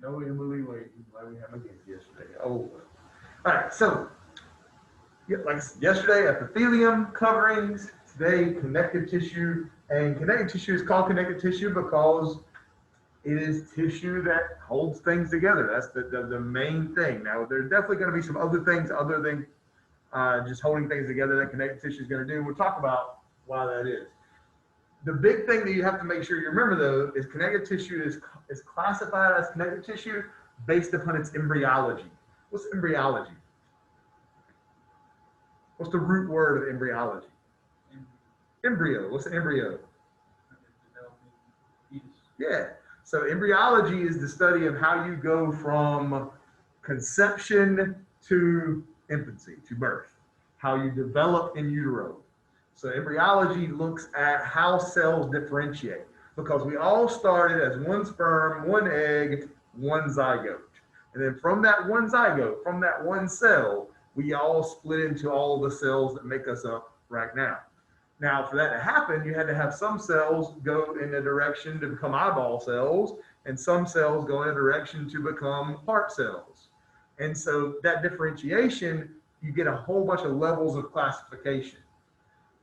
No Emily waiting like we had again yesterday. Oh, all right. So, yeah, like I said, yesterday, epithelium, coverings. Today, connective tissue. And connective tissue is called connective tissue because it is tissue that holds things together. That's the main thing. Now, there's definitely going to be some other things other than just holding things together that connective tissue is going to do. We'll talk about why that is. The big thing that you have to make sure you remember, though, is connective tissue is classified as connective tissue based upon its embryology. What's embryology? What's the root word of embryology? Embryo. What's an embryo? Yeah. So embryology is the study of how you go from conception to infancy, to birth, how you develop in utero. So embryology looks at how cells differentiate, because we all started as one sperm, one egg, one zygote. And then from that one zygote, from that one cell, we all split into all of the cells that make us up right now. Now, for that to happen, you had to have some cells go in a direction to become eyeball cells, and some cells go in a direction to become heart cells. And so that differentiation, you get a whole bunch of levels of classification.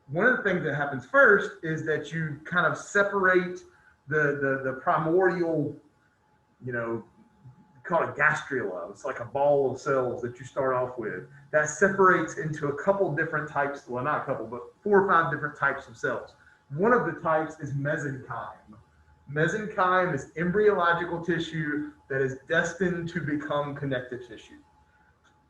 One of the things that happens first is that you kind of separate the primordial, call it gastrula. It's like a ball of cells that you start off with. That separates into a couple different types, well, not a couple, but 4 or 5 different types of cells. One of the types is mesenchyme. Mesenchyme is embryological tissue that is destined to become connective tissue.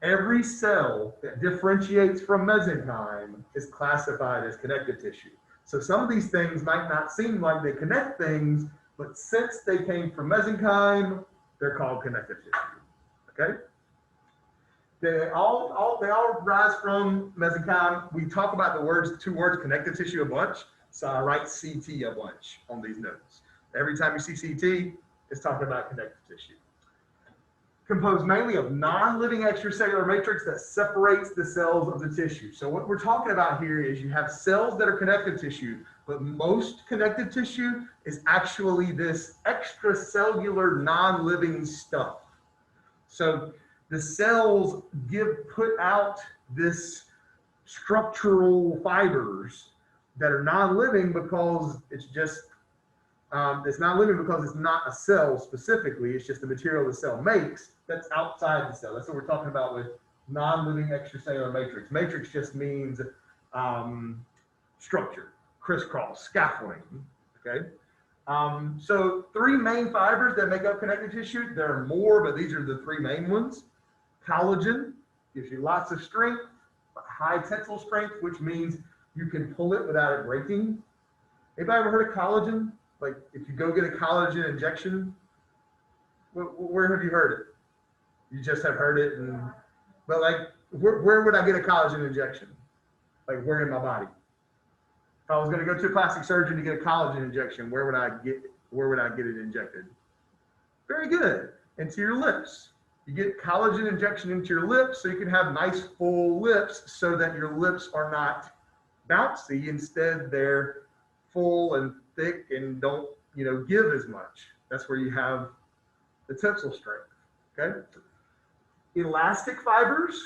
Every cell that differentiates from mesenchyme is classified as connective tissue. So some of these things might not seem like they connect things, but since they came from mesenchyme, they're called connective tissue. Okay? They all rise from mesenchyme. We talk about the 2 words connective tissue a bunch, so I write CT a bunch on these notes. Every time you see CT, it's talking about connective tissue. Composed mainly of non-living extracellular matrix that separates the cells of the tissue. So what we're talking about here is you have cells that are connective tissue, but most connective tissue is actually this extracellular non-living stuff. So the cells put out this structural fibers that are non-living because it's just, it's not living because it's not a cell specifically, it's just the material the cell makes that's outside the cell. That's what we're talking about with non-living extracellular matrix. Matrix just means structure, crisscross, scaffolding, okay? So 3 main fibers that make up connective tissue. There are more, but these are the 3 main ones. Collagen gives you lots of strength, high tensile strength, which means you can pull it without it breaking. Anybody ever heard of collagen? Like if you go get a collagen injection, where have you heard it? You just have heard it, but like, where would I get a collagen injection? Like where in my body? If I was going to go to a plastic surgeon to get a collagen injection, where would I get it injected? Very good. Into your lips. You get collagen injection into your lips so you can have nice full lips so that your lips are not bouncy. Instead, they're full and thick and don't, give as much. That's where you have the tensile strength, okay? Elastic fibers.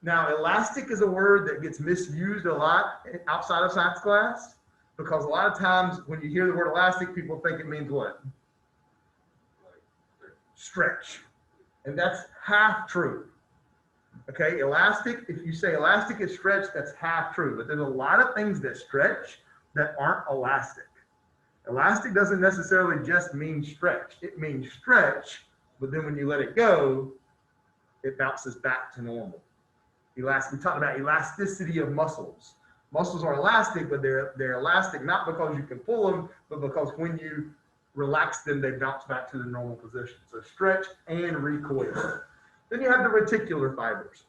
Now, elastic is a word that gets misused a lot outside of science class because a lot of times when you hear the word elastic, people think it means what? Stretch. And that's half true. Okay, elastic, if you say elastic is stretch, that's half true. But there's a lot of things that stretch that aren't elastic. Elastic doesn't necessarily just mean stretch. It means stretch, but then when you let it go, it bounces back to normal. We talked about elasticity of muscles. Muscles are elastic, but they're elastic not because you can pull them, but because when you relax them, they bounce back to the normal position. So stretch and recoil. Then you have the reticular fibers.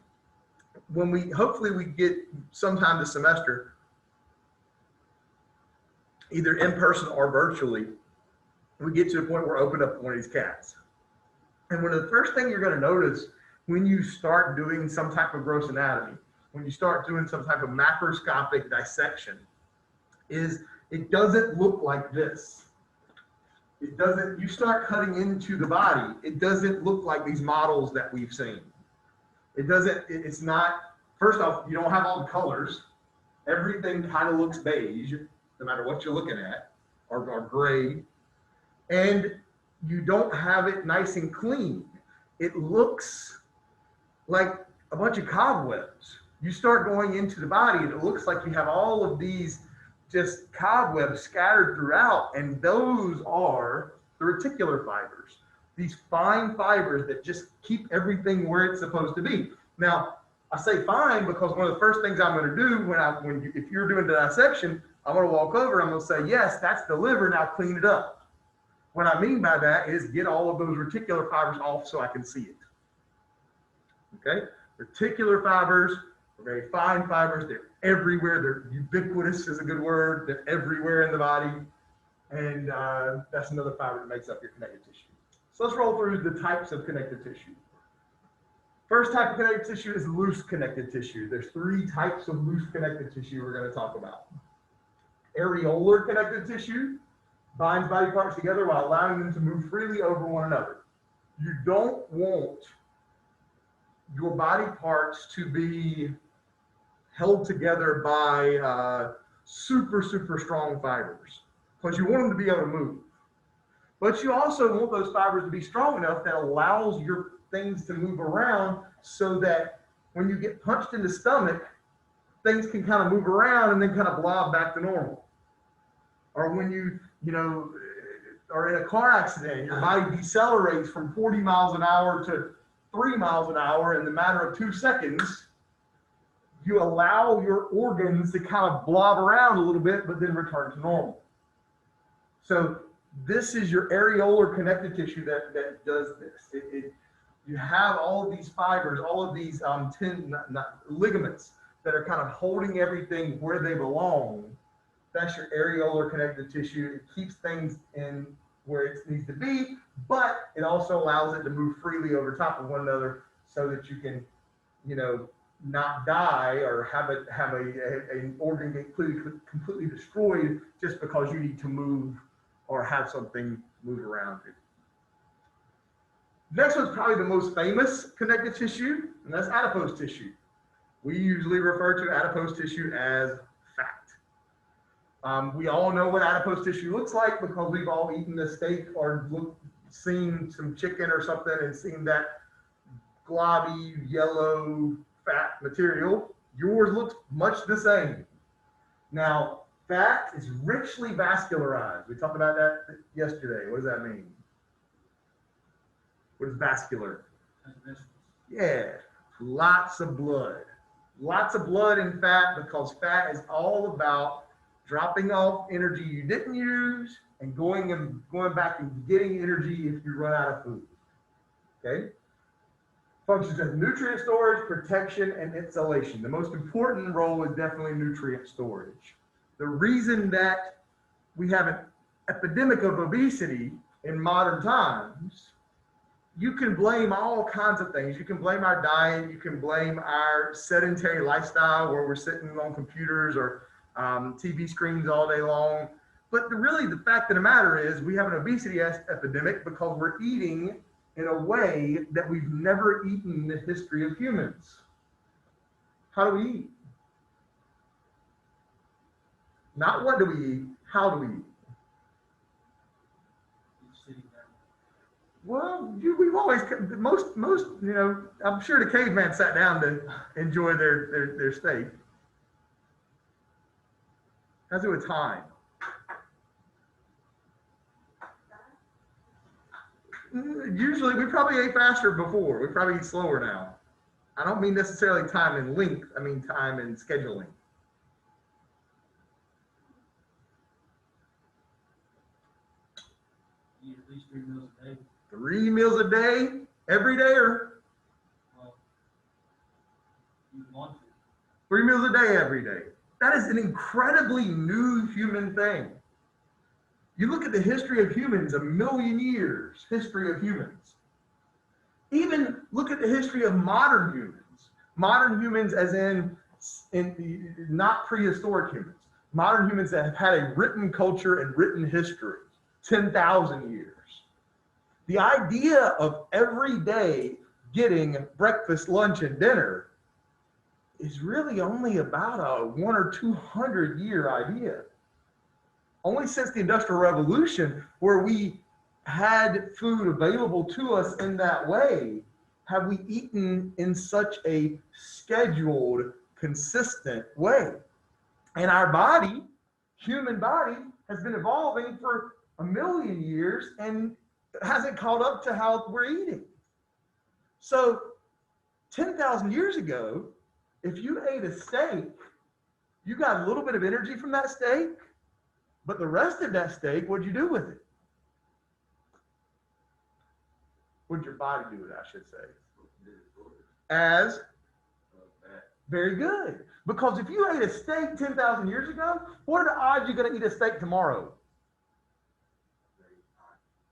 Hopefully we get sometime this semester, either in person or virtually, we get to the point where we open up one of these cats. And one of the first things you're going to notice when you start doing some type of gross anatomy, when you start doing some type of macroscopic dissection, is it doesn't look like this. It doesn't, you start cutting into the body, it doesn't look like these models that we've seen. It doesn't, it's not, first off, you don't have all the colors. Everything kind of looks beige, no matter what you're looking at, or gray. And you don't have it nice and clean. It looks like a bunch of cobwebs. You start going into the body and it looks like you have all of these just cobwebs scattered throughout, and those are the reticular fibers, these fine fibers that just keep everything where it's supposed to be. Now, I say fine because one of the first things I'm going to do if you're doing the dissection, I'm going to walk over, I'm going to say, yes, that's the liver, now clean it up. What I mean by that is get all of those reticular fibers off so I can see it. Okay? Reticular fibers are very fine fibers. They're everywhere. They're ubiquitous is a good word. They're everywhere in the body. And that's another fiber that makes up your connective tissue. So let's roll through the types of connective tissue. First type of connective tissue is loose connective tissue. There's 3 types of loose connective tissue we're going to talk about. Areolar connective tissue binds body parts together while allowing them to move freely over one another. You don't want your body parts to be held together by super strong fibers, because you want them to be able to move. But you also want those fibers to be strong enough that allows your things to move around, so that when you get punched in the stomach, things can kind of move around and then kind of blob back to normal. Or when you are in a car accident, your body decelerates from 40 miles an hour to 3 miles an hour in the matter of 2 seconds. You allow your organs to kind of blob around a little bit, but then return to normal. So this is your areolar connective tissue that does this. You have all of these fibers, all of these ligaments that are kind of holding everything where they belong. That's your areolar connective tissue. It keeps things in where it needs to be, but it also allows it to move freely over top of one another, so that you can, not die or have an organ get completely destroyed just because you need to move or have something move around it. Next one's probably the most famous connective tissue, and that's adipose tissue. We usually refer to adipose tissue as fat. We all know what adipose tissue looks like because we've all eaten a steak or seen some chicken or something and seen that globby yellow fat material. Yours looks much the same. Now, fat is richly vascularized. We talked about that yesterday. What does that mean? What is vascular? Yeah, lots of blood. Lots of blood in fat, because fat is all about dropping off energy you didn't use and going back and getting energy if you run out of food. Okay? Functions as nutrient storage, protection, and insulation. The most important role is definitely nutrient storage. The reason that we have an epidemic of obesity in modern times, you can blame all kinds of things. You can blame our diet. You can blame our sedentary lifestyle where we're sitting on computers or TV screens all day long. But really, the fact of the matter is we have an obesity epidemic because we're eating in a way that we've never eaten in the history of humans. How do we eat? Not what do we eat, how do we eat? Well, we've always, most, I'm sure the caveman sat down to enjoy their steak. How's it with time? Usually, we probably ate faster before. We probably eat slower now. I don't mean necessarily time in length. I mean time in scheduling. Eat at least 3 meals a day. 3 meals a day, every day, or? Well, you want to. 3 meals a day, every day. That is an incredibly new human thing. You look at the history of humans, 1 million years history of humans. Even look at the history of modern humans. Modern humans as in not prehistoric humans. Modern humans that have had a written culture and written history. 10,000 years. The idea of every day getting breakfast, lunch, and dinner is really only about a 100 or 200 year idea. Only since the Industrial Revolution, where we had food available to us in that way, have we eaten in such a scheduled, consistent way. And our body, human body, has been evolving for 1,000,000 years and hasn't caught up to how we're eating. So 10,000 years ago, if you ate a steak, you got a little bit of energy from that steak, but the rest of that steak, what'd you do with it? What'd your body do with it, I should say? As very good. Because if you ate a steak 10,000 years ago, what are the odds you're going to eat a steak tomorrow?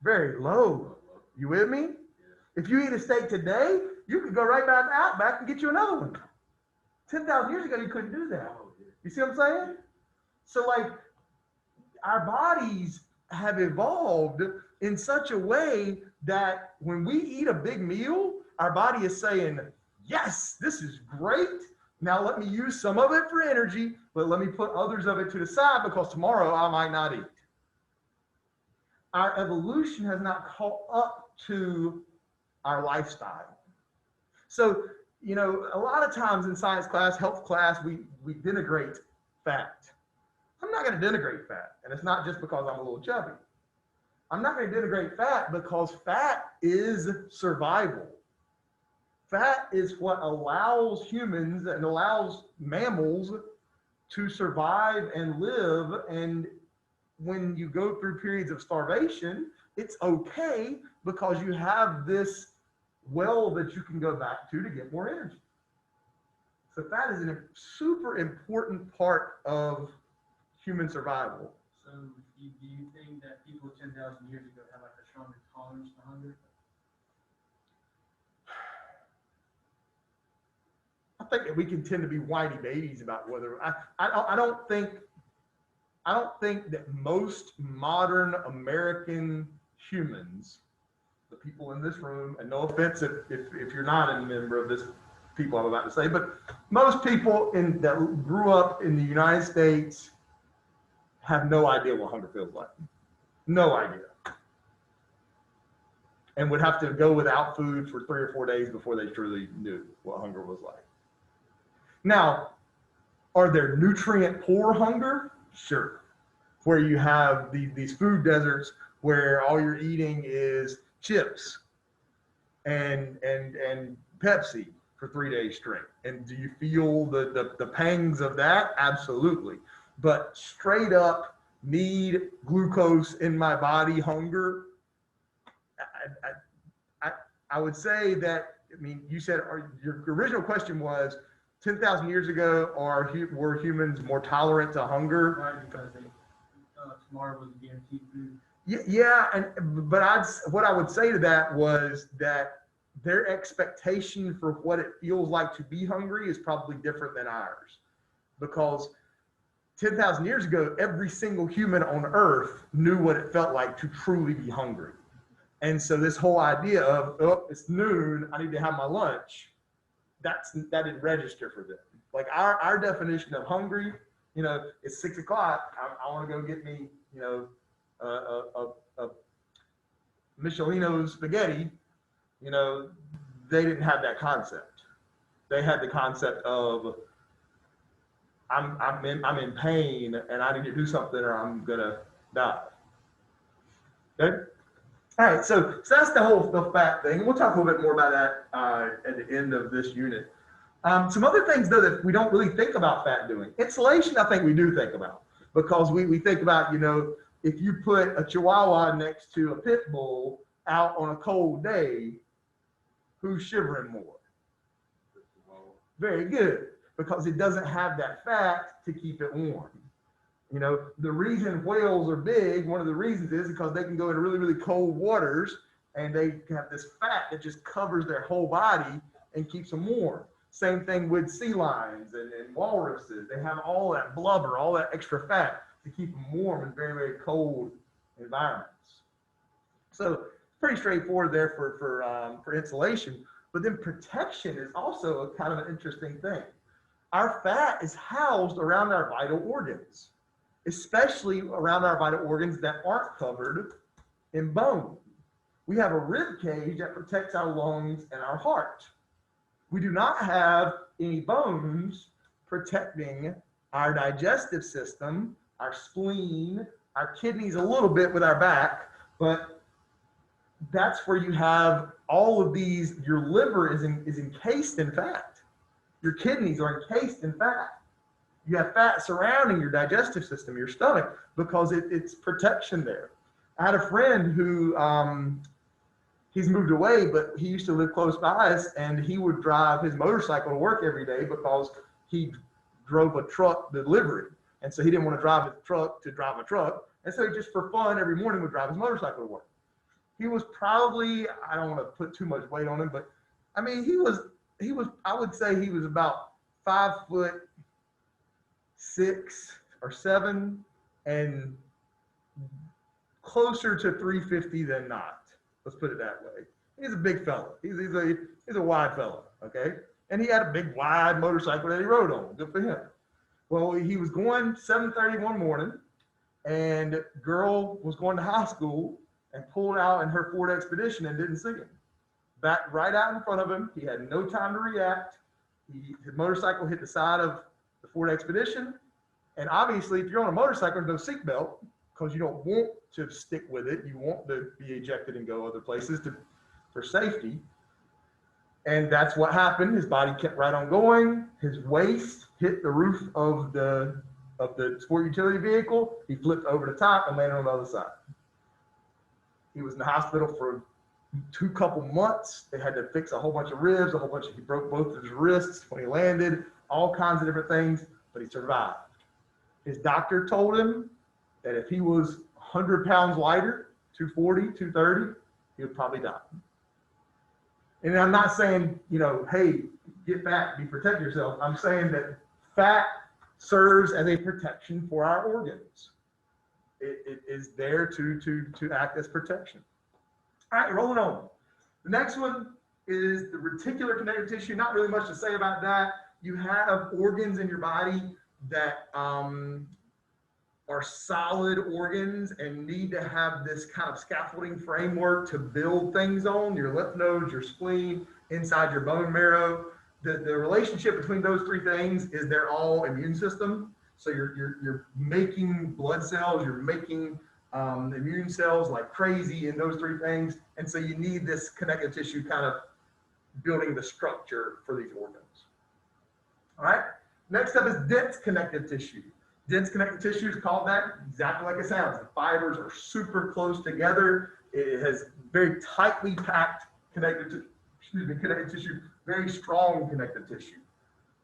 Very low. You with me? If you eat a steak today, you could go right back out back and get you another one. 10,000 years ago, you couldn't do that. You see what I'm saying? So like, our bodies have evolved in such a way that when we eat a big meal, our body is saying, yes, this is great. Now let me use some of it for energy, but let me put others of it to the side because tomorrow I might not eat. Our evolution has not caught up to our lifestyle. So, you know, a lot of times in science class, health class, we denigrate fat. I'm not going to denigrate fat, and it's not just because I'm a little chubby. I'm not going to denigrate fat because fat is survival. Fat is what allows humans and allows mammals to survive and live. And when you go through periods of starvation, it's okay because you have this well that you can go back to get more energy. So fat is a super important part of human survival. So do you think that people 10,000 years ago had like a stronger tolerance to hunger? I think that we can tend to be whiny babies about whether I don't think that most modern American humans, the people in this room, and no offense if you're not a member of this people I'm about to say, but most people that grew up in the United States have no idea what hunger feels like. No idea. And would have to go without food for 3 or 4 days before they truly knew what hunger was like. Now, are there nutrient poor hunger? Sure. Where you have these food deserts where all you're eating is chips and Pepsi for 3 days straight. And do you feel the pangs of that? Absolutely. But straight up need glucose in my body hunger, I would say that, I mean, you said your original question was 10,000 years ago, were humans more tolerant to hunger? Right, because tomorrow was guaranteed food. Yeah, but what I would say to that was that their expectation for what it feels like to be hungry is probably different than ours, because 10,000 years ago, every single human on Earth knew what it felt like to truly be hungry. And so this whole idea of, oh, it's noon, I need to have my lunch, that didn't register for them. Like our definition of hungry, you know, it's 6 o'clock, I want to go get me, you know, a Michelino spaghetti. You know, they didn't have that concept. They had the concept of, I'm in pain and I need to do something or I'm gonna die. Okay. All right, so that's the fat thing. We'll talk a little bit more about that at the end of this unit. Some other things though that we don't really think about fat doing. Insulation, I think we do think about, because we think about, you know, if you put a Chihuahua next to a pit bull out on a cold day, who's shivering more? Very good, because it doesn't have that fat to keep it warm. You know, the reason whales are big, one of the reasons is because they can go into really, really cold waters and they have this fat that just covers their whole body and keeps them warm. Same thing with sea lions and walruses. They have all that blubber, all that extra fat to keep them warm in very, very cold environments. So it's pretty straightforward there for insulation. But then protection is also a kind of an interesting thing. Our fat is housed around our vital organs, especially around our vital organs that aren't covered in bone. We have a rib cage that protects our lungs and our heart. We do not have any bones protecting our digestive system, our spleen, our kidneys a little bit with our back, but that's where you have all of these. Your liver is encased in fat. Your kidneys are encased in fat. You have fat surrounding your digestive system, your stomach, because it's protection there. I had a friend who, he's moved away, but he used to live close by us, and he would drive his motorcycle to work every day because he drove a truck delivery. And so he didn't want to drive his truck to drive a truck. And so he just for fun every morning would drive his motorcycle to work. He was probably, I don't want to put too much weight on him, but I mean, he was, I would say he was about 5'6" or 7 and closer to 350 than not. Let's put it that way. He's a big fella. He's a wide fella, okay? And he had a big wide motorcycle that he rode on. Good for him. Well, he was going 7:30 one morning, and girl was going to high school and pulled out in her Ford Expedition and didn't see him. Back right out in front of him. He had no time to react. His motorcycle hit the side of the Ford Expedition. And obviously, if you're on a motorcycle, there's no seatbelt because you don't want to stick with it. You want to be ejected and go other places for safety. And that's what happened. His body kept right on going. His waist hit the roof of the sport utility vehicle. He flipped over the top and landed on the other side. He was in the hospital for couple months. They had to fix a whole bunch of ribs, he broke both of his wrists when he landed, all kinds of different things, but he survived. His doctor told him that if he was 100 pounds lighter, 240, 230, he would probably die. And I'm not saying, hey, get fat, protect yourself. I'm saying that fat serves as a protection for our organs. It is there to act as protection. All right, rolling on. The next one is the reticular connective tissue. Not really much to say about that. You have organs in your body that are solid organs and need to have this kind of scaffolding framework to build things on. Your lymph nodes, your spleen, inside your bone marrow. The relationship between those three things is they're all immune system. So you're making blood cells, you're making immune cells like crazy in those three things. And so you need this connective tissue kind of building the structure for these organs. All right. Next up is dense connective tissue. Dense connective tissue is called that exactly like it sounds. The fibers are super close together. It has very tightly packed connective tissue, very strong connective tissue.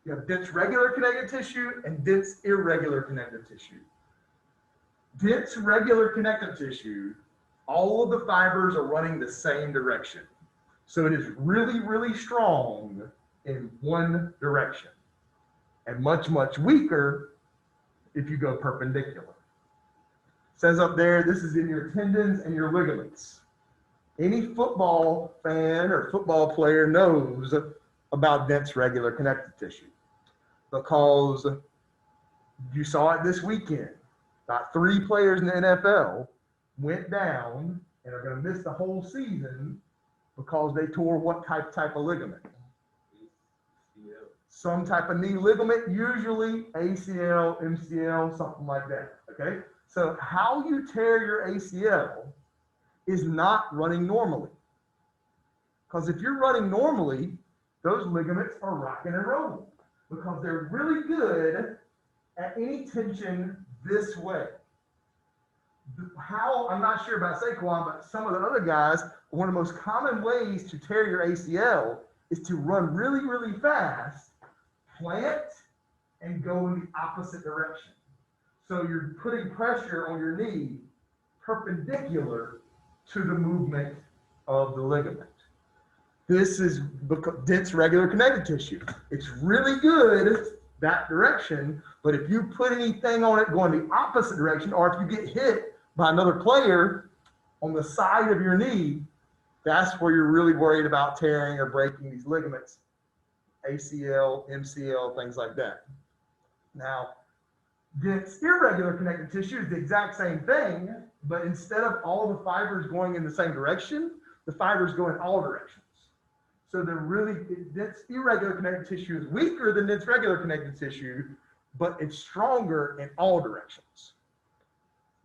You have dense regular connective tissue and dense irregular connective tissue. Dense regular connective tissue, all of the fibers are running the same direction. So it is really, really strong in one direction and much, much weaker if you go perpendicular. It says up there, this is in your tendons and your ligaments. Any football fan or football player knows about dense regular connective tissue because you saw it this weekend. About 3 players in the NFL went down and are going to miss the whole season because they tore what type of ligament? Some type of knee ligament, usually ACL, MCL, something like that, okay? So how you tear your ACL is not running normally. Because if you're running normally, those ligaments are rocking and rolling because they're really good at any tension this way. How, I'm not sure about Saquon, but some of the other guys, one of the most common ways to tear your ACL is to run really, really fast, plant, and go in the opposite direction. So you're putting pressure on your knee perpendicular to the movement of the ligament. This is dense regular connective tissue. It's really good that direction, but if you put anything on it going the opposite direction, or if you get hit by another player, On the side of your knee, that's where you're really worried about tearing or breaking these ligaments, ACL, MCL, things like that. Now, dense irregular connective tissue is the exact same thing, but instead of all the fibers going in the same direction, the fibers go in all directions. So the really dense irregular connective tissue is weaker than dense regular connective tissue, but it's stronger in all directions.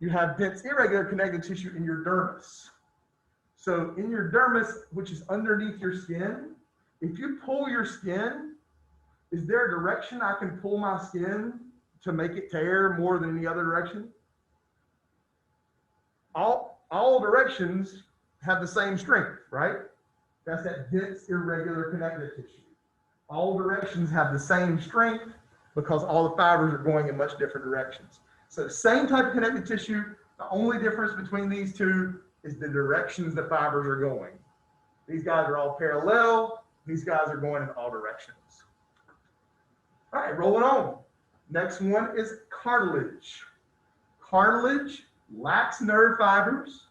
You have dense irregular connective tissue in your dermis. So in your dermis, which is underneath your skin, if you pull your skin, is there a direction I can pull my skin to make it tear more than any other direction? All directions have the same strength, right? That's that dense irregular connective tissue. All directions have the same strength because all the fibers are going in much different directions. So same type of connective tissue, the only difference between these two is the directions the fibers are going. These guys are all parallel. These guys are going in all directions. All right, rolling on. Next one is cartilage. Cartilage lacks nerve fibers,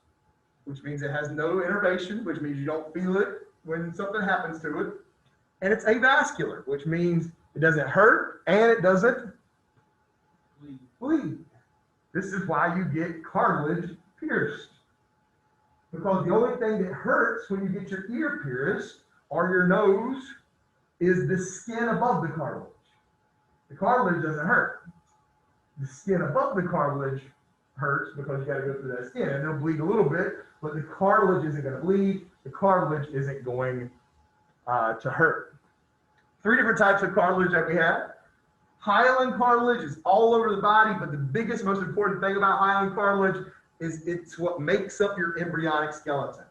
which means it has no innervation, which means you don't feel it when something happens to it. And it's avascular, which means it doesn't hurt and it doesn't bleed. This is why you get cartilage pierced. Because the only thing that hurts when you get your ear pierced or your nose is the skin above the cartilage. The cartilage doesn't hurt. The skin above the cartilage hurts because you got to go through that skin, and it'll bleed a little bit, but the cartilage isn't going to bleed. The cartilage isn't going to hurt. 3 different types of cartilage that we have. Hyaline cartilage is all over the body, but the biggest, most important thing about hyaline cartilage is it's what makes up your embryonic skeleton.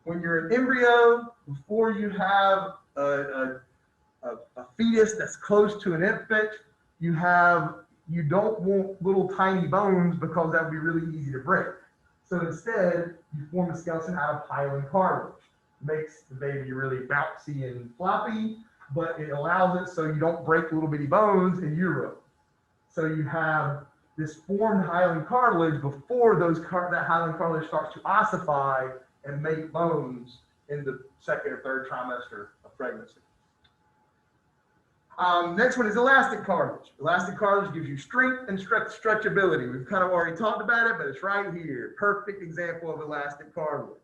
When you're an embryo, before you have a fetus that's close to an infant, you don't want little tiny bones because that would be really easy to break. So instead, you form a skeleton out of hyaline cartilage. It makes the baby really bouncy and floppy, but it allows it so you don't break little bitty bones in utero. So you have this formed hyaline cartilage before that hyaline cartilage starts to ossify and make bones in the 2nd or 3rd trimester of pregnancy. Next one is elastic cartilage. Elastic cartilage gives you strength and stretchability. We've kind of already talked about it, but it's right here. Perfect example of elastic cartilage.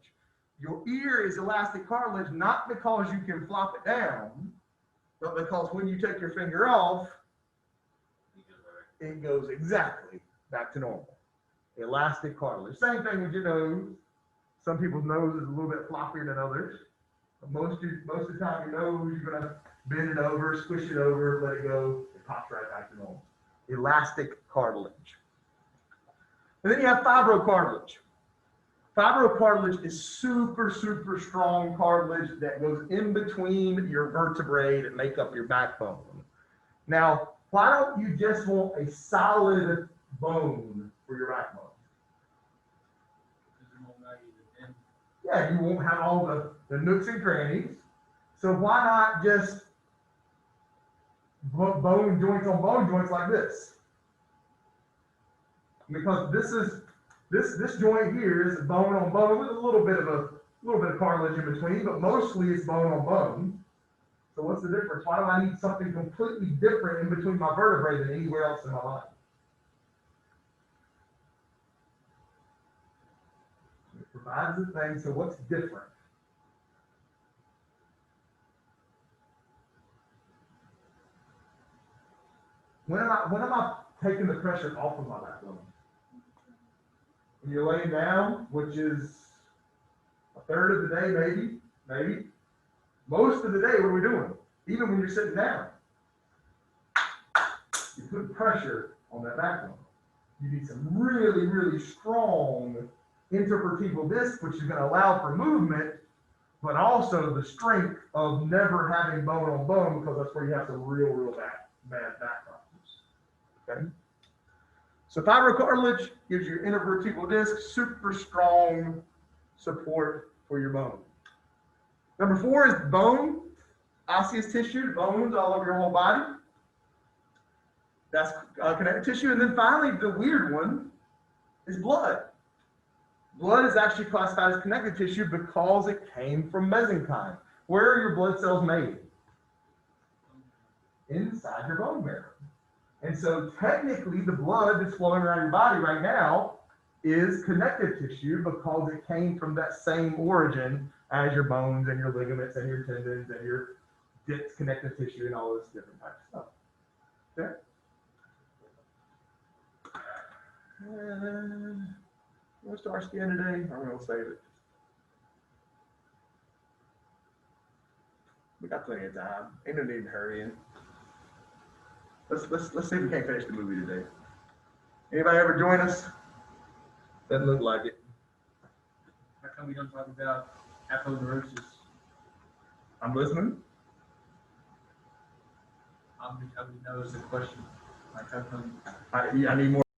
Your ear is elastic cartilage not because you can flop it down, but because when you take your finger off, it goes exactly back to normal. Elastic cartilage. Same thing with your nose. Some people's nose is a little bit floppier than others. But most of the time, your nose, you're going to bend it over, squish it over, let it go. It pops right back to normal. Elastic cartilage. And then you have fibrocartilage. Fibrocartilage is super, super strong cartilage that goes in between your vertebrae that make up your backbone. Now, why don't you just want a solid bone for your backbone? Yeah, you won't have all the nooks and crannies. So why not just bone joints on bone joints like this? Because this joint here is bone on bone with a little bit of cartilage in between, but mostly it's bone on bone. So what's the difference? Why do I need something completely different in between my vertebrae than anywhere else in my body? It provides the thing, so what's different? When am I taking the pressure off of my backbone? When you're laying down, which is a third of the day, maybe. Most of the day, what are we doing? Even when you're sitting down, you put pressure on that backbone. You need some really, really strong intervertebral disc, which is going to allow for movement, but also the strength of never having bone on bone, because that's where you have some real bad back problems. Okay? So fibrocartilage gives you intervertebral disc, super strong support for your bone. Number 4 is bone, osseous tissue, bones all over your whole body. That's connective tissue. And then finally, the weird one is blood. Blood is actually classified as connective tissue because it came from mesenchyme. Where are your blood cells made? Inside your bone marrow. And so technically the blood that's flowing around your body right now is connective tissue because it came from that same origin as your bones and your ligaments and your tendons and your dense connective tissue and all this different types of stuff. Okay? Most of our skin today, I'm going to save it. We got plenty of time. Ain't no need to hurry in. Let's see if we can't finish the movie today. Anybody ever join us? Doesn't look like it. How come we don't talk about aponeurosis? I'm listening. I mean, that was the question. Like, how come? I need more.